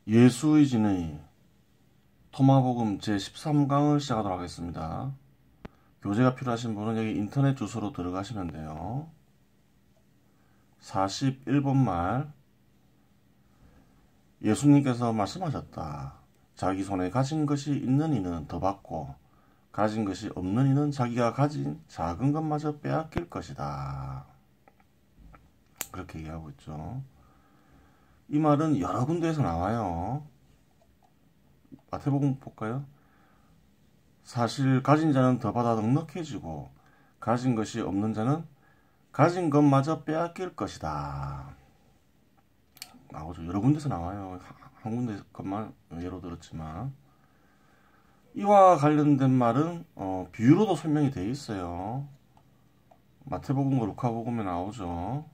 예수의 토마복음 제13강을 시작하도록 하겠습니다. 교재가 필요하신 분은 여기 인터넷 주소로 들어가시면 돼요. 41번 말, 예수님께서 말씀하셨다. 자기 손에 가진 것이 있는 이는 더 받고 가진 것이 없는 이는 자기가 가진 작은 것마저 빼앗길 것이다. 그렇게 얘기하고 있죠. 이 말은 여러 군데에서 나와요. 마태복음 볼까요? 사실 가진 자는 더 받아 넉넉해지고 가진 것이 없는 자는 가진 것마저 빼앗길 것이다. 나오죠. 여러 군데서 나와요. 한 군데 것만 예로 들었지만 이와 관련된 말은 비유로도 설명이 되어 있어요. 마태복음과 루카복음에 나오죠.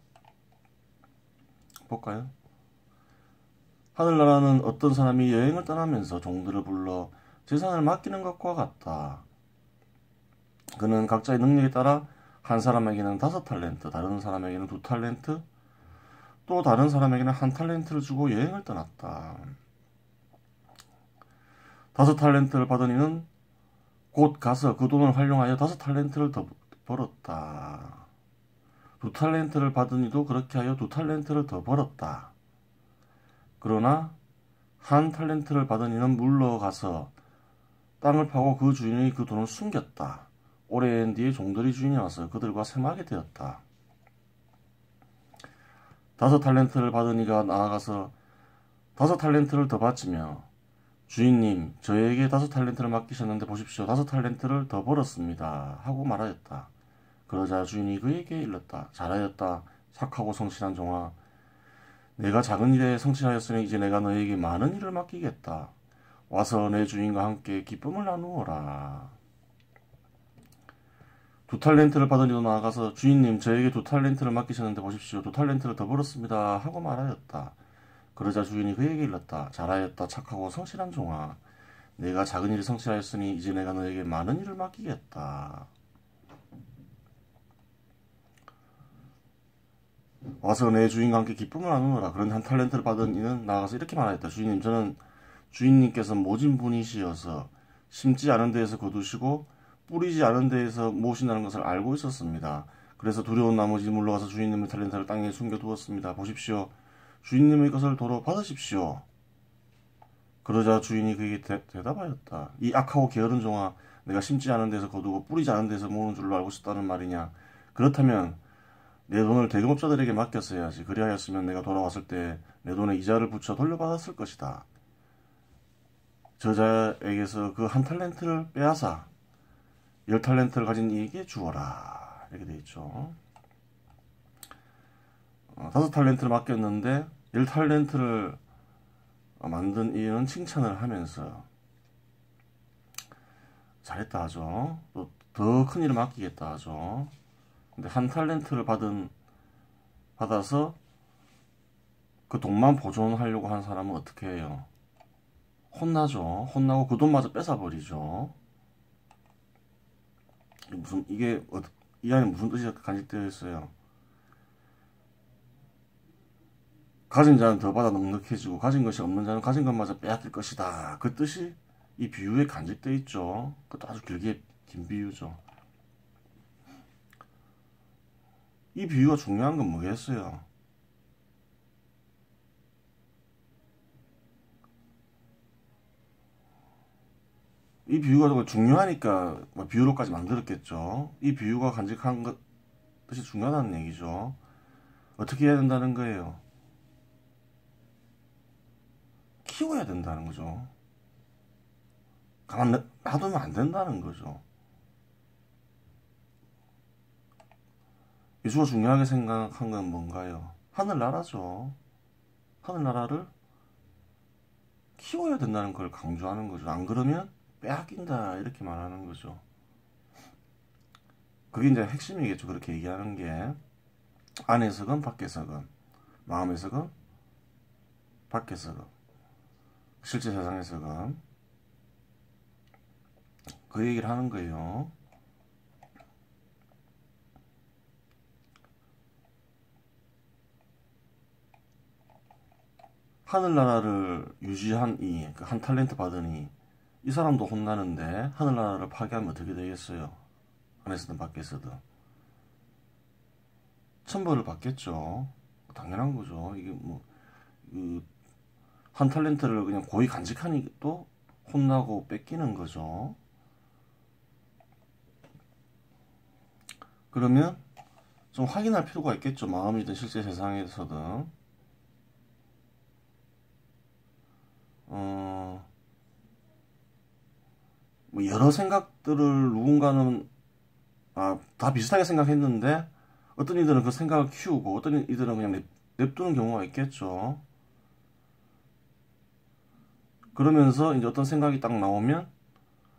볼까요? 하늘나라는 어떤 사람이 여행을 떠나면서 종들을 불러 재산을 맡기는 것과 같다. 그는 각자의 능력에 따라 한 사람에게는 5달란트, 다른 사람에게는 2달란트, 또 다른 사람에게는 1달란트를 주고 여행을 떠났다. 5달란트를 받은 이는 곧 가서 그 돈을 활용하여 5달란트를 더 벌었다. 2달란트를 받은 이도 그렇게 하여 2달란트를 더 벌었다. 그러나 1달란트를 받은 이는 물러가서 땅을 파고 그 주인이 그 돈을 숨겼다. 오랜 뒤에 종들이 주인이 와서 그들과 생하게 되었다. 5달란트를 받은 이가 나아가서 5달란트를 더 바치며 주인님, 저에게 5달란트를 맡기셨는데 보십시오. 5달란트를 더 벌었습니다. 하고 말하였다. 그러자 주인이 그에게 일렀다. 잘하였다. 착하고 성실한 종아. 내가 작은 일에 성실하였으니 이제 내가 너에게 많은 일을 맡기겠다. 와서 내 주인과 함께 기쁨을 나누어라. 2달란트를 받은 이도 나아가서 주인님, 저에게 2달란트를 맡기셨는데 보십시오. 2달란트를 더 벌었습니다. 하고 말하였다. 그러자 주인이 그에게 일렀다. 잘하였다. 착하고 성실한 종아. 내가 작은 일을 성실하였으니 이제 내가 너에게 많은 일을 맡기겠다. 와서 내 주인과 함께 기쁨을 나누어라. 그런 1달란트를 받은 이는 나아가서 이렇게 말하였다. 주인님, 저는 주인님께서 모진 분이시어서 심지 않은 데에서 거두시고 뿌리지 않은 데에서 모으신다는 것을 알고 있었습니다. 그래서 두려운 나머지 물러가서 주인님의 달란트를 땅에 숨겨두었습니다. 보십시오. 주인님의 것을 도로 받으십시오. 그러자 주인이 그에게 대답하였다. 이 악하고 게으른 종아, 내가 심지 않은 데서 거두고 뿌리지 않은 데서 모으는 줄로 알고 있었다는 말이냐. 그렇다면 내 돈을 대금업자들에게 맡겼어야지. 그리하였으면 내가 돌아왔을 때 내 돈에 이자를 붙여 돌려받았을 것이다. 저자에게서 그 1달란트를 빼앗아 10달란트를 가진 이에게 주어라. 이렇게 되어 있죠. 5달란트를 맡겼는데 10달란트를 만든 이는 칭찬을 하면서 잘했다 하죠. 또 더 큰 일을 맡기겠다 하죠. 근데 1달란트를 받아서 그 돈만 보존하려고 하는 사람은 어떻게 해요? 혼나죠. 혼나고 그 돈마저 뺏어버리죠. 이 안에 무슨 뜻이 간직되어 있어요? 가진 자는 더 받아 넉넉해지고 가진 것이 없는 자는 가진 것마저 빼앗길 것이다. 그 뜻이 이 비유에 간직되어 있죠. 그것도 아주 길게 긴 비유죠. 이 비유가 중요한 건 뭐겠어요? 이 비유가 중요하니까 비유로까지 만들었겠죠. 이 비유가 간직한 것이 중요하다는 얘기죠. 어떻게 해야 된다는 거예요? 키워야 된다는 거죠. 가만 놔두면 안 된다는 거죠. 예수가 중요하게 생각한 건 뭔가요? 하늘나라죠. 하늘나라를 키워야 된다는 걸 강조하는 거죠. 안 그러면 빼앗긴다 이렇게 말하는 거죠. 그게 이제 핵심이겠죠. 그렇게 얘기하는 게 안에서건 밖에서건 마음에서건 밖에서건 실제 세상에서건 그 얘기를 하는 거예요. 하늘나라를 유지한 그 한 탤런트 받으니 이 사람도 혼나는데 하늘나라를 파괴하면 어떻게 되겠어요? 안에서든 밖에서든 천벌을 받겠죠. 당연한 거죠. 이게 뭐 한 탤런트를 그냥 고의 간직하니 또 혼나고 뺏기는 거죠. 그러면 좀 확인할 필요가 있겠죠. 마음이든 실제 세상에서든. 뭐 여러 생각들을 누군가는 다 비슷하게 생각했는데 어떤 이들은 그 생각을 키우고 어떤 이들은 그냥 냅두는 경우가 있겠죠. 그러면서 이제 어떤 생각이 딱 나오면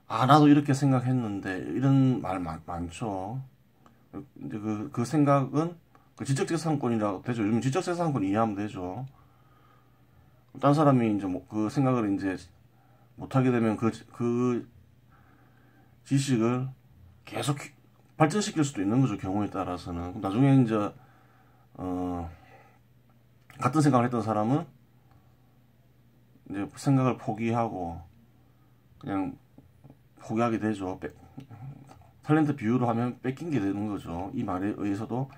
나도 이렇게 생각했는데 이런 말 많죠. 이제 그 생각은 그 지적재산권이라고 되죠. 요즘 지적재산권 이해하면 되죠. 딴 사람이 이제 뭐 그 생각을 이제 못하게 되면 그 지식을 계속 발전시킬 수도 있는 거죠. 경우에 따라서는. 나중에 이제 같은 생각을 했던 사람은 이제 생각을 포기하고 그냥 포기하게 되죠. 탤런트 비유로 하면 뺏긴 게 되는 거죠. 이 말에 의해서도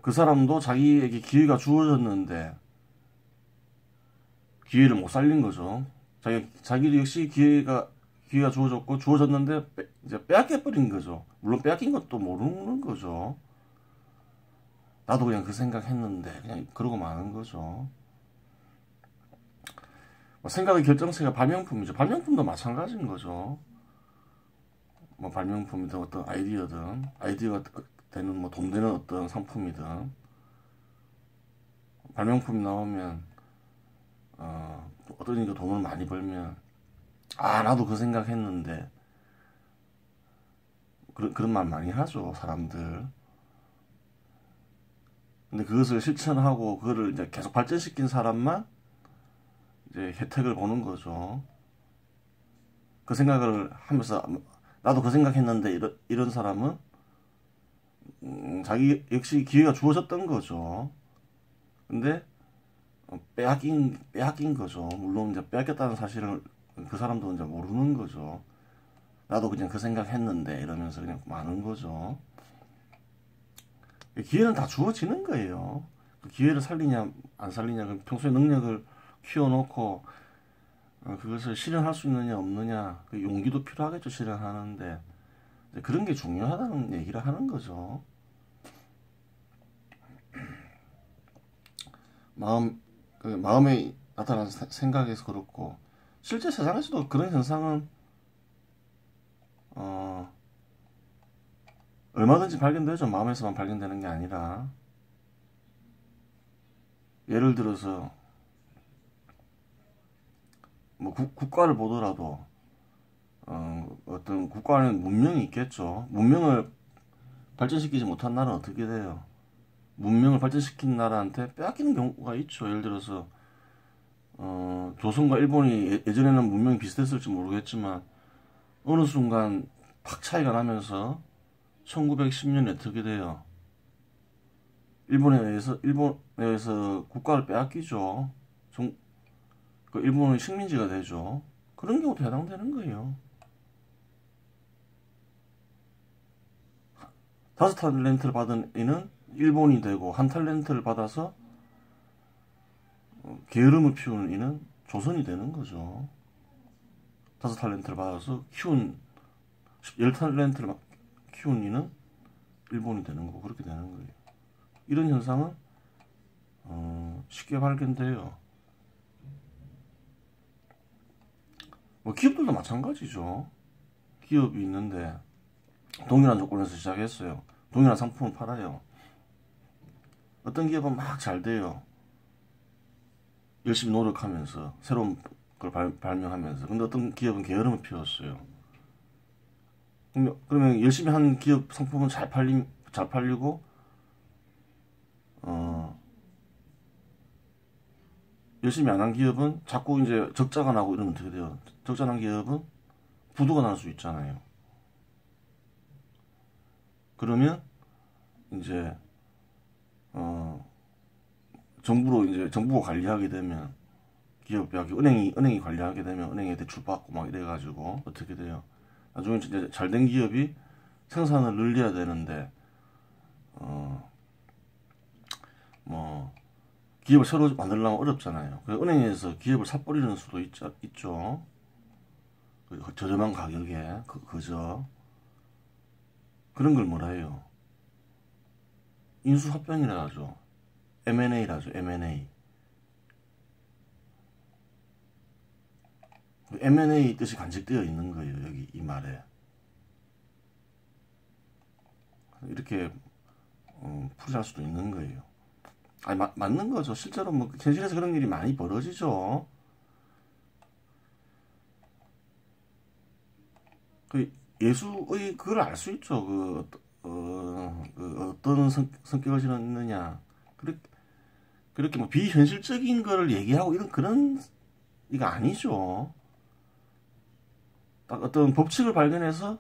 그 사람도 자기에게 기회가 주어졌는데 기회를 못 살린 거죠. 자기 역시 기회가 주어졌는데 이제 빼앗겨버린 거죠. 물론 빼앗긴 것도 모르는 거죠. 나도 그냥 그 생각했는데 그냥 그러고 마는 거죠. 생각의 결정체가 발명품이죠. 발명품도 마찬가지인 거죠. 뭐 발명품이든 어떤 아이디어가 되는 뭐 돈 되는 어떤 상품이든 발명품이 나오면 어떤 이가 돈을 많이 벌면 나도 그 생각했는데 그런 말 많이 하죠 사람들. 근데 그것을 실천하고 그거를 이제 계속 발전시킨 사람만 이제 혜택을 보는 거죠. 그 생각을 하면서 나도 그 생각했는데 이런 사람은 자기 역시 기회가 주어졌던 거죠. 근데 빼앗긴 거죠. 물론 이제 빼앗겼다는 사실을 그 사람도 이제 모르는 거죠. 나도 그냥 그 생각했는데 이러면서 그냥 많은 거죠. 기회는 다 주어지는 거예요. 그 기회를 살리냐 안 살리냐, 평소에 능력을 키워놓고 그것을 실현할 수 있느냐 없느냐, 그 용기도 필요하겠죠. 실현하는데 그런 게 중요하다는 얘기를 하는 거죠. 마음에 나타나는 생각에서 그렇고 실제 세상에서도 그런 현상은 얼마든지 발견되죠. 마음에서만 발견되는 게 아니라 예를 들어서 뭐 국가를 보더라도 어떤 국가는 문명이 있겠죠. 문명을 발전시키지 못한 나라는 어떻게 돼요? 문명을 발전시킨 나라한테 빼앗기는 경우가 있죠. 예를 들어서 조선과 일본이 예전에는 문명이 비슷했을지 모르겠지만 어느 순간 팍 차이가 나면서 1910년에 어떻게 돼요? 일본에 의해서 국가를 빼앗기죠. 그 일본의 식민지가 되죠. 그런 경우도 해당되는 거예요. 5탤런트를 받은 이는 일본이 되고 한 탤런트를 받아서 게으름을 피우는 이는 조선이 되는 거죠. 5탤런트를 받아서 키운 10탤런트를 키운 이는 일본이 되는 거고 그렇게 되는 거예요. 이런 현상은 쉽게 발견돼요. 뭐 기업들도 마찬가지죠. 기업이 있는데 동일한 조건에서 시작했어요. 동일한 상품을 팔아요. 어떤 기업은 막 잘 돼요. 열심히 노력하면서 새로운 걸 발명하면서. 근데 어떤 기업은 게으름을 피웠어요. 그러면 열심히 한 기업 상품은 잘 팔리고 열심히 안 한 기업은 자꾸 이제 적자가 나고 이러면 어떻게 돼요? 적자 난 기업은 부도가 날 수 있잖아요. 그러면 이제 정부가 관리하게 되면 기업이 은행이 관리하게 되면 은행에 대출 받고 막 이래가지고 어떻게 돼요? 나중에 진짜 잘된 기업이 생산을 늘려야 되는데 뭐 기업을 새로 만들려면 어렵잖아요. 그래서 은행에서 기업을 사버리는 수도 있죠. 저렴한 가격에 그저 그런 걸 뭐라 해요? 인수합병이라 하죠. M&A라죠. M&A. M&A 뜻이 간직되어 있는 거예요. 여기 이 말에. 이렇게 풀이할 수도 있는 거예요. 아니, 맞는 거죠. 실제로 뭐 현실에서 그런 일이 많이 벌어지죠. 그 예수의 그걸 알 수 있죠. 어떤 성격을 지녔느냐. 그렇게 뭐 비현실적인 거를 얘기하고 이런 그런 이거 아니죠. 딱 어떤 법칙을 발견해서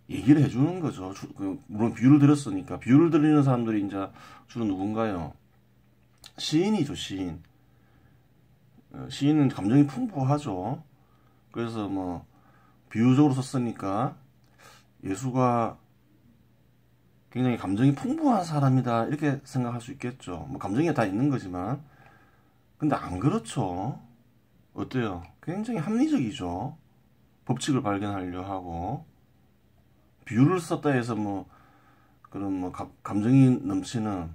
얘기를 해주는 거죠. 물론 비유를 들었으니까. 비유를 들리는 사람들이 이제 주로 누군가요? 시인이죠, 시인. 시인은 감정이 풍부하죠. 그래서 뭐 비유적으로 썼으니까 예수가 굉장히 감정이 풍부한 사람이다 이렇게 생각할 수 있겠죠. 뭐 감정이 다 있는 거지만 근데 안 그렇죠. 어때요? 굉장히 합리적이죠. 법칙을 발견하려 하고 비유를 썼다 해서 뭐 그런 뭐 감정이 넘치는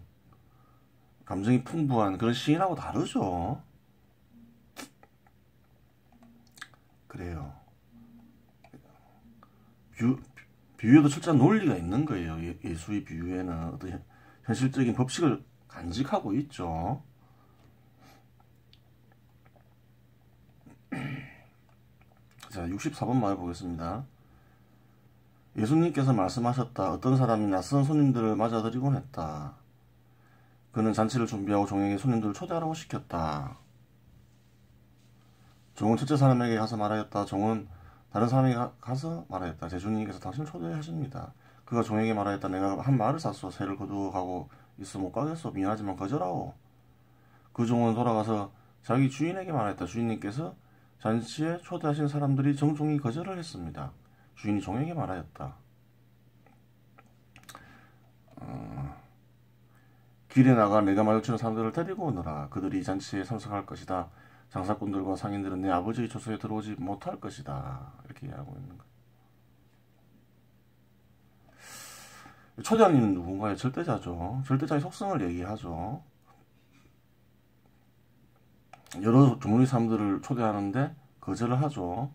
감정이 풍부한 그런 시인하고 다르죠. 그래요. 비유에도 철저한 논리가 있는 거예요. 예수의 비유에는 어떤 현실적인 법칙을 간직하고 있죠. 자, 64번 말해 보겠습니다. 예수님께서 말씀하셨다. 어떤 사람이 낯선 손님들을 맞아들이곤 했다. 그는 잔치를 준비하고 종에게 손님들을 초대하라고 시켰다. 종은 첫째 사람에게 가서 말하였다. 종은 다른 사람에게 가서 말하였다. 제 주님께서 당신을 초대하십니다. 그가 종에게 말하였다. 내가 한 말을 샀소. 새를 거두어 가고 있어 못 가겠소. 미안하지만 거절하오. 그 종은 돌아가서 자기 주인에게 말하였다. 주인님께서 잔치에 초대하신 사람들이 정종이 거절을 했습니다. 주인이 종에게 말하였다. 길에 나가 내가 마주치는 사람들을 데리고 오너라. 그들이 잔치에 참석할 것이다. 장사꾼들과 상인들은 내 아버지의 초소에 들어오지 못할 것이다. 이렇게 이야기하고 있는 거예요. 초대한 이는 누군가요? 절대자죠. 절대자의 속성을 얘기하죠. 여러 종류의 사람들을 초대하는데 거절을 하죠.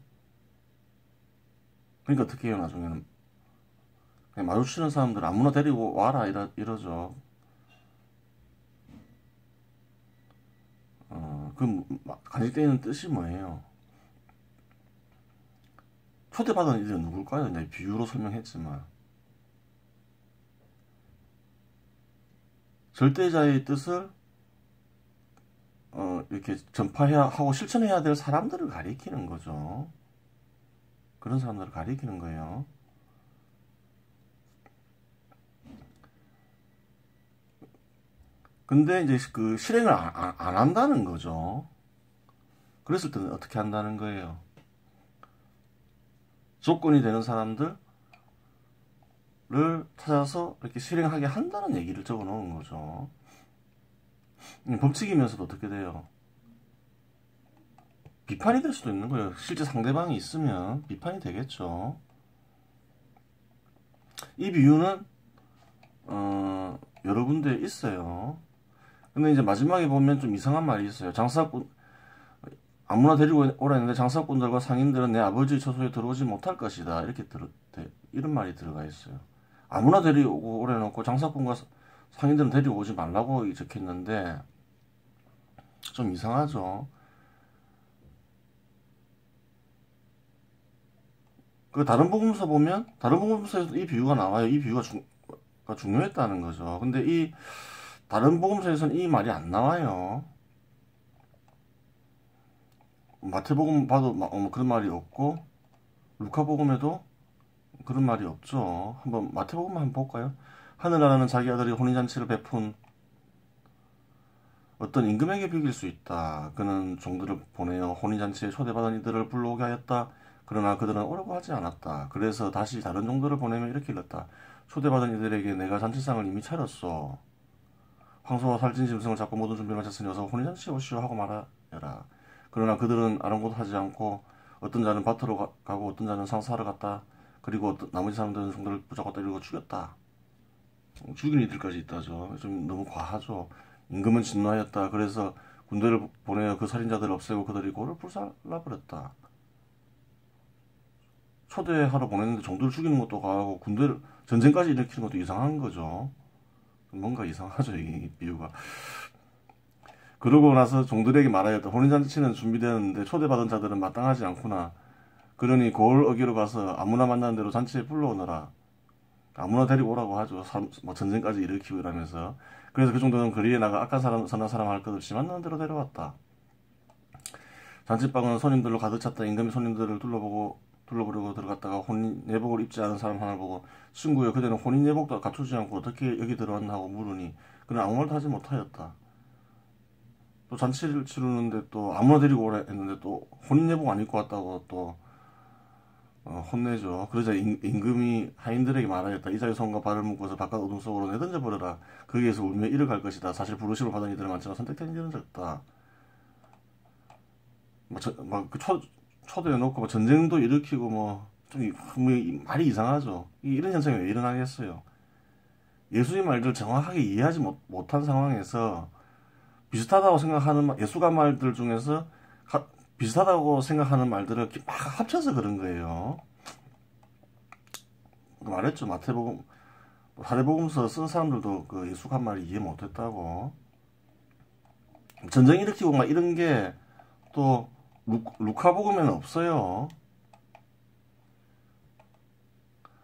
그러니까 어떻게 해요? 나중에는 그냥 마주치는 사람들 아무나 데리고 와라 이러죠. 그럼 간직되어 있는 뜻이 뭐예요? 초대받은 이들은 누굴까요? 이제 비유로 설명했지만 절대자의 뜻을 이렇게 전파해야 하고 실천해야 될 사람들을 가리키는 거죠. 그런 사람들을 가리키는 거예요. 근데 이제 그 실행을 안 한다는 거죠. 그랬을 때는 어떻게 한다는 거예요? 조건이 되는 사람들을 찾아서 이렇게 실행하게 한다는 얘기를 적어 놓은 거죠. 법칙이면서도 어떻게 돼요? 비판이 될 수도 있는 거예요. 실제 상대방이 있으면 비판이 되겠죠. 이 비유는 여러 군데 있어요. 근데 이제 마지막에 보면 좀 이상한 말이 있어요. 장사꾼 아무나 데리고 오라 했는데 장사꾼들과 상인들은 내 아버지의 처소에 들어오지 못할 것이다. 이런 말이 들어가 있어요. 아무나 데리고 오라 해놓고 장사꾼과 상인들은 데리고 오지 말라고 적혔는데 좀 이상하죠. 그 다른 복음서 보면 다른 복음서에서 이 비유가 나와요. 이 비유가 중요했다는 거죠. 근데 이 다른 복음서에서는 이 말이 안 나와요. 마태복음 봐도 그런 말이 없고 루카복음에도 그런 말이 없죠. 한번 마태복음 한번 볼까요? 하늘나라는 자기 아들이 혼인잔치를 베푼 어떤 임금에게 비길 수 있다. 그는 종들을 보내어 혼인잔치에 초대받은 이들을 불러오게 하였다. 그러나 그들은 오라고 하지 않았다. 그래서 다시 다른 종들을 보내며 이렇게 일렀다. 초대받은 이들에게 내가 잔치상을 이미 차렸소. 황소와 살찐 짐승을 잡고 모든 준비를 마쳤으니 어서 혼인잔치에 오시오 하고 말하여라. 그러나 그들은 아랑곳하지 않고 어떤 자는 밭으로 가고 어떤 자는 상사하러 갔다. 그리고 나머지 사람들은 종들을 붙잡고 때리고 죽였다. 죽인 이들까지 있다죠. 좀 너무 과하죠. 임금은 진노하였다. 그래서 군대를 보내어 그 살인자들을 없애고 그들이 고를 불살라버렸다. 초대하러 보냈는데 종들을 죽이는 것도 과하고 군대를 전쟁까지 일으키는 것도 이상한 거죠. 뭔가 이상하죠, 이 비유가. 그러고 나서 종들에게 말하였다. 혼인잔치는 준비되었는데 초대받은 자들은 마땅하지 않구나. 그러니 고을 어기로 가서 아무나 만나는 대로 잔치에 불러오너라. 아무나 데리고 오라고 하죠. 뭐 전쟁까지 일으키고 이러면서. 그래서 그 정도는 거리에 나가 악한 사람, 선한 사람 할 것 없이 만나는 대로 데려왔다. 잔치방은 손님들로 가득 찼다. 임금이 손님들을 둘러보려고 들어갔다가 혼인 예복을 입지 않은 사람 하나를 보고 친구여 그대는 혼인 예복도 갖추지 않고 어떻게 여기 들어왔나 하고 물으니 그는 아무 말도 하지 못하였다. 또 잔치를 치르는데 또 아무나 데리고 오라 했는데 또 혼인 예복 안 입고 왔다고 또 혼내죠. 그러자 임금이 하인들에게 말하였다. 이자의 손과 발을 묶어서 바깥 어둠 속으로 내던져 버려라. 거기에서 울며 이를 갈 것이다. 사실 부르심을 받은 이들은 많지만 선택된 이들은 적다. 그 초대해놓고 뭐 전쟁도 일으키고 좀 말이 이상하죠. 이런 현상이 왜 일어나겠어요? 예수의 말들 정확하게 이해하지 못한 상황에서 비슷하다고 생각하는 예수가 말들 중에서 비슷하다고 생각하는 말들을 막 합쳐서 그런 거예요. 말했죠. 마태복음, 사대복음서 쓴 사람들도 그 예수가 한 말을 이해 못했다고. 전쟁 일으키고 막 이런 게 또 루카복음에는 없어요.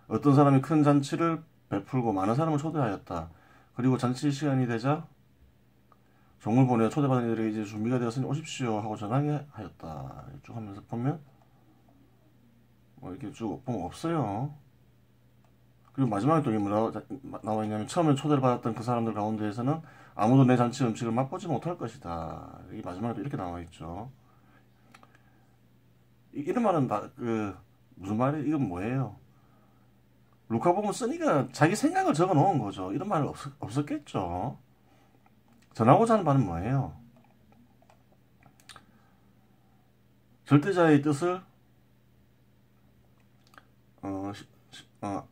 어떤 사람이 큰 잔치를 베풀고 많은 사람을 초대하였다. 그리고 잔치 시간이 되자 종을 보내어 초대받은 이들에게 이제 준비가 되었으니 오십시오 하고 전하게 하였다. 쭉 하면서 보면 이렇게 쭉 보면 없어요. 그리고 마지막에 또 이게 뭐 나와 있냐면 처음에 초대를 받았던 그 사람들 가운데에서는 아무도 내 잔치 음식을 맛보지 못할 것이다. 이 마지막에도 이렇게 나와 있죠. 이런 말은 무슨 말이에요? 이건 뭐예요? 루카복음 쓰니까 자기 생각을 적어 놓은 거죠. 이런 말은 없었겠죠. 전하고자 하는 바는 뭐예요? 절대자의 뜻을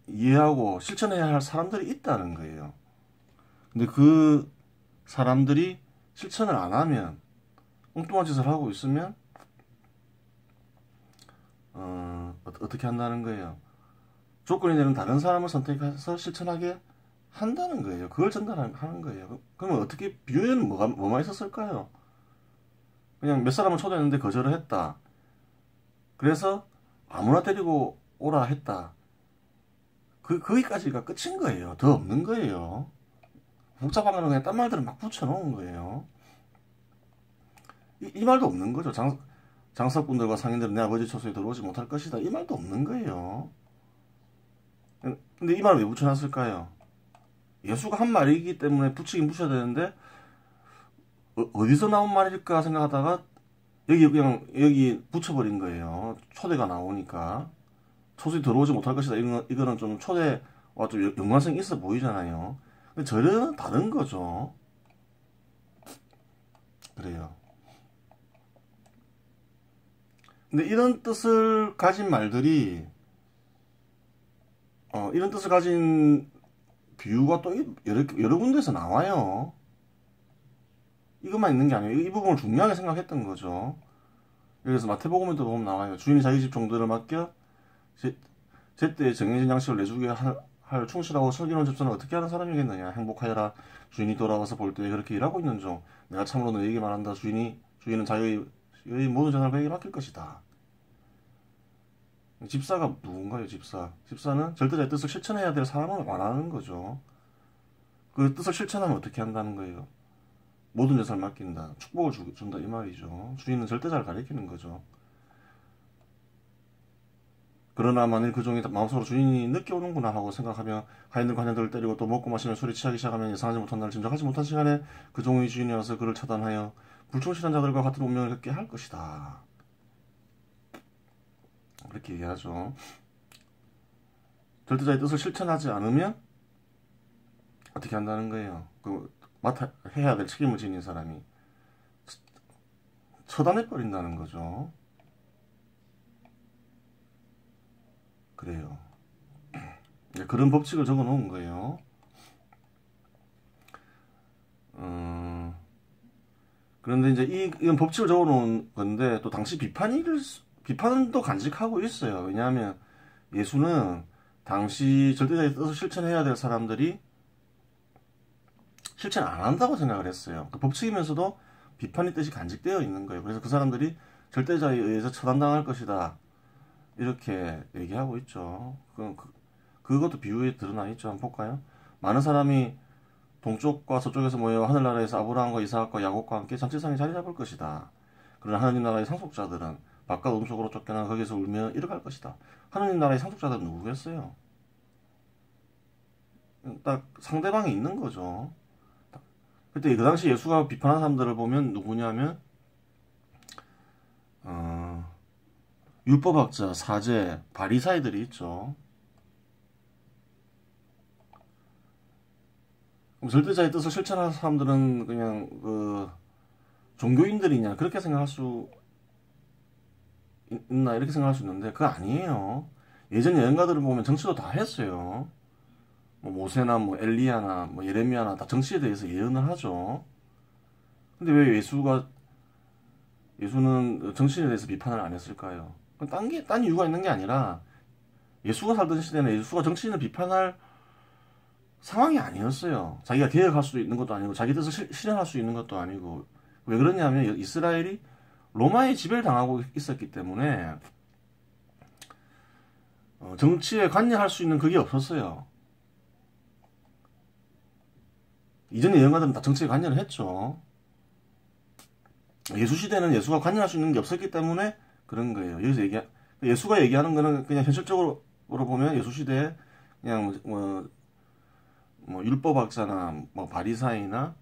이해하고 실천해야 할 사람들이 있다는 거예요. 근데 그 사람들이 실천을 안 하면 엉뚱한 짓을 하고 있으면 어떻게 한다는 거예요? 조건이 되는 다른 사람을 선택해서 실천하게 한다는 거예요. 그걸 전달하는 거예요. 그러면 어떻게 비유에는 뭐가 있었을까요? 그냥 몇 사람을 초대했는데 거절을 했다. 그래서 아무나 데리고 오라 했다. 거기까지가 끝인 거예요. 더 없는 거예요. 복잡한 거는 그냥 딴 말들을 막 붙여놓은 거예요. 이 말도 없는 거죠. 장사꾼들과 상인들은 내 아버지 처소에 들어오지 못할 것이다. 이 말도 없는 거예요. 근데 이 말을 왜 붙여놨을까요? 예수가 한 말이기 때문에 붙이긴 붙여야 되는데 어디서 나온 말일까 생각하다가 여기 붙여버린 거예요. 초대가 나오니까 초소에 들어오지 못할 것이다. 이거는 좀 초대와 좀 연관성이 있어 보이잖아요. 근데 저는 다른 거죠. 그래요. 근데 이런 뜻을 가진 말들이 이런 뜻을 가진 비유가 또 여러 군데서 나와요. 이것만 있는 게 아니에요. 이 부분을 중요하게 생각했던 거죠. 그래서 마태복음에도 보면 나와요. 주인이 자기 집 종들을 맡겨 제때에 정해진 양식을 내주게 할 충실하고 슬기로운 집사는 어떻게 하는 사람이겠느냐. 행복하여라. 주인이 돌아와서 볼 때 그렇게 일하고 있는 종. 내가 참으로 너에게 말한다. 주인은 자기의 모든 재산을 그에게 맡길 것이다. 집사가 누군가요? 집사는 절대자의 뜻을 실천해야 될 사람을 말하는 거죠. 그 뜻을 실천하면 어떻게 한다는 거예요? 모든 재산을 맡긴다. 축복을 준다 이 말이죠. 주인은 절대자를 가리키는 거죠. 그러나 만일 그 종이 마음속으로 주인이 늦게 오는구나 하고 생각하며 하인들 관원들을 때리고 또 먹고 마시며 술에 취하기 시작하면 예상하지 못한 날 짐작하지 못한 시간에 그 종의 주인이 와서 그를 처단하여 불충실한 자들과 같은 운명을 겪게 할 것이다. 그렇게 얘기하죠. 절대자의 뜻을 실천하지 않으면 어떻게 한다는 거예요? 해야 될 책임을 지닌 사람이 처단해버린다는 거죠. 그래요. 그런 법칙을 적어 놓은 거예요. 그런데 이제 이건 법칙을 적어 놓은 건데 또 당시 비판도 간직하고 있어요. 왜냐하면 예수는 당시 절대자의 뜻을 실천해야 될 사람들이 실천 안 한다고 생각을 했어요. 그 법칙이면서도 비판의 뜻이 간직되어 있는 거예요. 그래서 그 사람들이 절대자에 의해서 처단당할 것이다. 이렇게 얘기하고 있죠. 그것도 비유에 드러나 있죠. 한번 볼까요? 많은 사람이 동쪽과 서쪽에서 모여 하늘나라에서 아브라함과 이삭과 야곱과 함께 잔치상에 자리 잡을 것이다. 그러나 하나님 나라의 상속자들은 바깥 어둠 속으로 쫓겨나 거기서 울며 이뤄갈 것이다. 하나님 나라의 상속자들은 누구겠어요? 딱 상대방이 있는 거죠. 그때 그 당시 예수가 비판한 사람들을 보면 누구냐면 율법학자, 사제, 바리사이들이 있죠. 그럼 절대자의 뜻을 실천하는 사람들은 그냥 종교인들이냐 그렇게 생각할 수 있나 이렇게 생각할 수 있는데 그거 아니에요. 예전 예언가들을 보면 정치도 다 했어요. 뭐 모세나 뭐 엘리야나 뭐 예레미야나 다 정치에 대해서 예언을 하죠. 근데 왜 예수는 정치에 대해서 비판을 안 했을까요? 딴 이유가 있는 게 아니라 예수가 살던 시대는 예수가 정치인을 비판할 상황이 아니었어요. 자기가 개혁할 수 있는 것도 아니고 자기 뜻을 실현할 수 있는 것도 아니고 왜 그러냐면 이스라엘이 로마에 지배를 당하고 있었기 때문에 정치에 관여할 수 있는 그게 없었어요. 이전의 예언가들은 다 정치에 관여를 했죠. 예수 시대는 예수가 관여할 수 있는 게 없었기 때문에 그런 거예요. 여기서 예수가 얘기하는 거는 그냥 현실적으로 보면 예수 시대에 그냥 뭐 율법학자나 뭐 바리사이는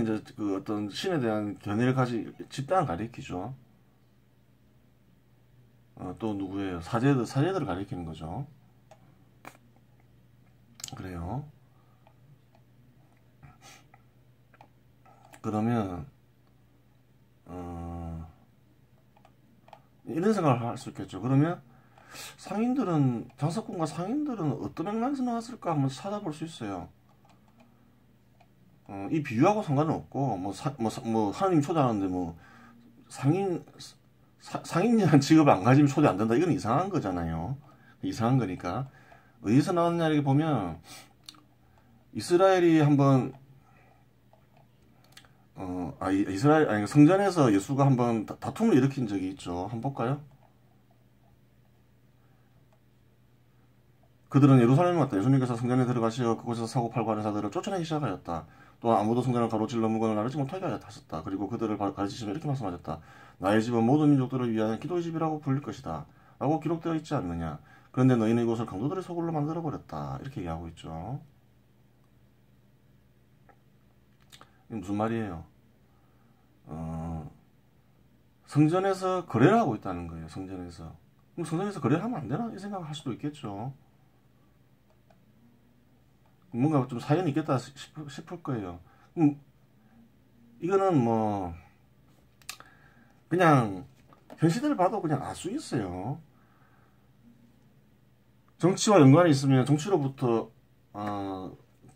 이제 그 어떤 신에 대한 견해를 가진 집단을 가리키죠. 또 누구예요? 사제들을 가리키는 거죠. 그래요. 그러면 이런 생각을 할 수 있겠죠. 그러면 장사꾼과 상인들은 어떤 맥락에서 나왔을까 한번 찾아볼 수 있어요. 이 비유하고 상관은 없고 뭐 하나님 초대하는데 뭐 상인이라는 직업을 안 가지면 초대 안 된다. 이건 이상한 거잖아요. 이상한 거니까 어디서 나왔냐 이렇게 보면 이스라엘이 한번 성전에서 예수가 한번 다툼을 일으킨 적이 있죠. 한번 볼까요? 그들은 예루살렘에 왔다. 예수님께서 성전에 들어가시어 그곳에서 사고 팔고 하는 자들을 쫓아내기 시작하였다. 또 아무도 성전을 가로질러 물건을 나르지 못하게 하셨다. 그리고 그들을 가르치시며 이렇게 말씀하셨다. 나의 집은 모든 민족들을 위한 기도의 집이라고 불릴 것이다. 라고 기록되어 있지 않느냐. 그런데 너희는 이곳을 강도들의 소굴로 만들어버렸다. 이렇게 얘기하고 있죠. 이게 무슨 말이에요? 성전에서 거래를 하고 있다는 거예요. 성전에서. 그럼 성전에서 거래를 하면 안 되나? 이 생각을 할 수도 있겠죠. 뭔가 좀 사연이 있겠다 싶을 거예요. 이거는 뭐 그냥 현 시대를 봐도 그냥 알 수 있어요. 정치와 연관이 있으면 정치로부터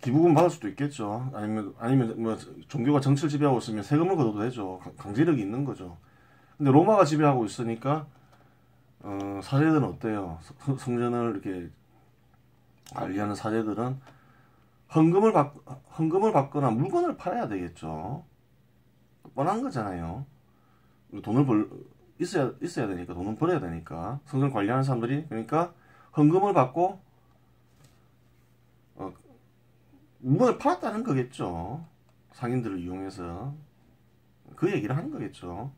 기부금 받을 수도 있겠죠. 아니면 뭐 종교가 정치를 지배하고 있으면 세금을 걷어도 되죠. 강제력이 있는 거죠. 근데 로마가 지배하고 있으니까 사제들은 어때요? 성전을 이렇게 관리하는 사제들은 헌금을 받거나 물건을 팔아야 되겠죠. 뻔한 거잖아요. 있어야 되니까, 돈을 벌어야 되니까. 성전 관리하는 사람들이, 그러니까, 헌금을 받고, 물건을 팔았다는 거겠죠. 상인들을 이용해서. 그 얘기를 하는 거겠죠.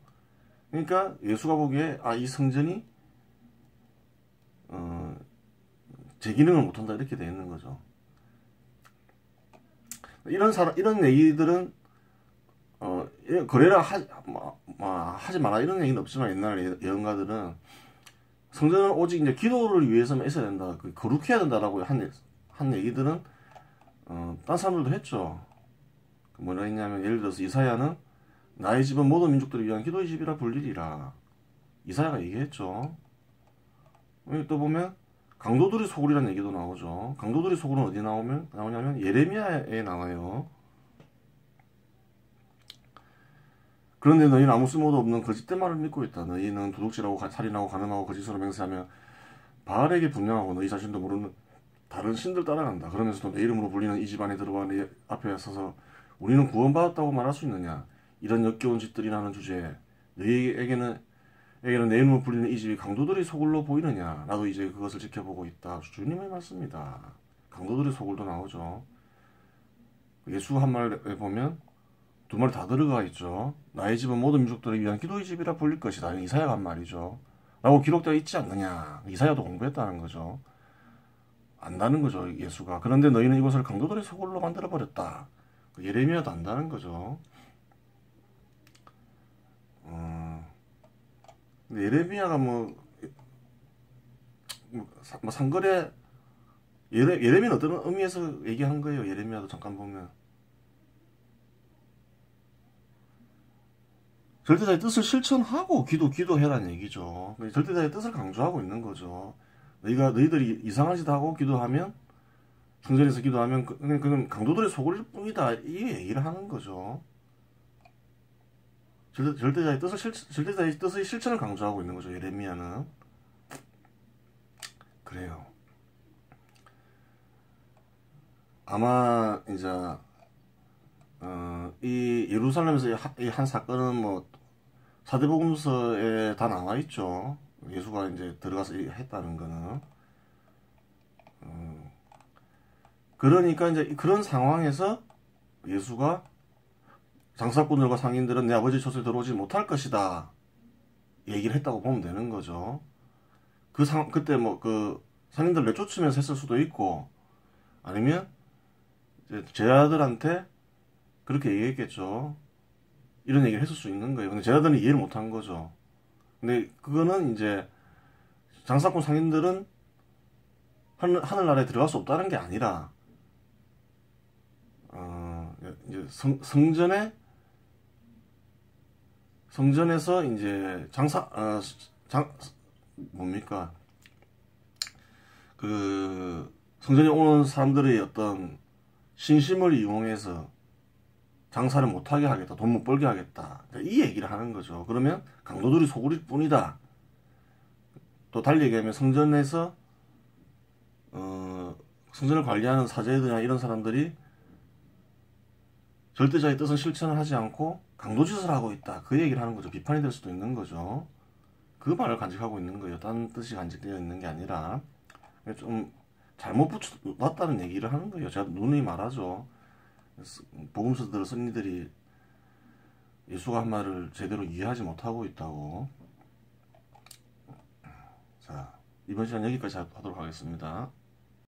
그러니까, 예수가 보기에, 이 성전이 제 기능을 못한다 이렇게 돼 있는 거죠. 이런 얘기들은 거래를 하지 마라 이런 얘기는 없지만 옛날 예언가들은 성전은 오직 이제 기도를 위해서만 있어야 된다, 거룩해야 된다라고 한 얘기들은 딴 사람들도 했죠. 뭐라 했냐면 예를 들어서 이사야는 나의 집은 모든 민족들을 위한 기도의 집이라 불리리라. 이사야가 얘기했죠. 또 보면 강도들이 소굴이라는 얘기도 나오죠. 강도들이 소굴은 어디 나오냐면 예레미야에 나와요. 그런데 너희는 아무 쓸모도 없는 거짓된 말을 믿고 있다. 너희는 도둑질하고 살인하고 가늠하고 거짓으로 맹세하며 바알에게 분양하고 너희 자신도 모르는 다른 신들 따라간다. 그러면서도 내 이름으로 불리는 이 집안에 들어와 내 앞에 서서 우리는 구원받았다고 말할 수 있느냐. 이런 역겨운 짓들이라는 주제에 너희에게는 내 이름으로 불리는 이 집이 강도들의 소굴로 보이느냐. 나도 이제 그것을 지켜보고 있다. 주님의 말씀입니다. 강도들의 소굴도 나오죠. 예수 한 말에 보면 두 말 다 들어가 있죠. 나의 집은 모든 민족들을 위한 기도의 집이라 불릴 것이다. 이사야가 한 말이죠. 라고 기록되어 있지 않느냐. 이사야도 공부했다는 거죠. 안다는 거죠, 예수가. 그런데 너희는 이곳을 강도들의 소굴로 만들어버렸다. 예레미야도 안다는 거죠. 근데 예레미야가 상거래, 예레미야는 어떤 의미에서 얘기한 거예요? 예레미야도 잠깐 보면. 절대자의 뜻을 실천하고 기도해라는 얘기죠. 절대자의 뜻을 강조하고 있는 거죠. 너희들이 이상한 짓 하고 기도하면, 성전에서 기도하면, 그건 강도들의 소굴일 뿐이다. 이 얘기를 하는 거죠. 절대자의 뜻의 실천을 강조하고 있는 거죠. 예레미야는. 그래요. 아마, 이제, 이 예루살렘에서 이 한 사건은 사대복음서에 다 나와 있죠. 예수가 이제 들어가서 했다는 거는. 그러니까 이제 그런 상황에서 예수가 장사꾼들과 상인들은 내 아버지 젖을 들어오지 못할 것이다 얘기를 했다고 보면 되는 거죠. 그때 상인들 내쫓으면서 했을 수도 있고, 아니면 제 아들한테 그렇게 얘기했겠죠. 이런 얘기를 했을 수 있는 거예요. 근데 제 아들은 이해를 못한 거죠. 근데 그거는 이제 장사꾼 상인들은 하늘나라에 들어갈 수 없다는 게 아니라, 이제 성전에서 이제 성전에 오는 사람들의 어떤 신심을 이용해서 장사를 못하게 하겠다, 돈 못 벌게 하겠다, 이 얘기를 하는 거죠. 그러면 강도들이 소굴일 뿐이다. 또 달리 얘기하면 성전에서 성전을 관리하는 사제들이나 이런 사람들이 절대자의 뜻은 실천을 하지 않고 강도짓을 하고 있다. 그 얘기를 하는 거죠. 비판이 될 수도 있는 거죠. 그 말을 간직하고 있는 거예요. 딴 뜻이 간직되어 있는 게 아니라 좀 잘못 붙여놨다는 얘기를 하는 거예요. 제가 누누이 말하죠. 복음서들을 쓴 이들이 예수가 한 말을 제대로 이해하지 못하고 있다고. 자, 이번 시간 여기까지 하도록 하겠습니다.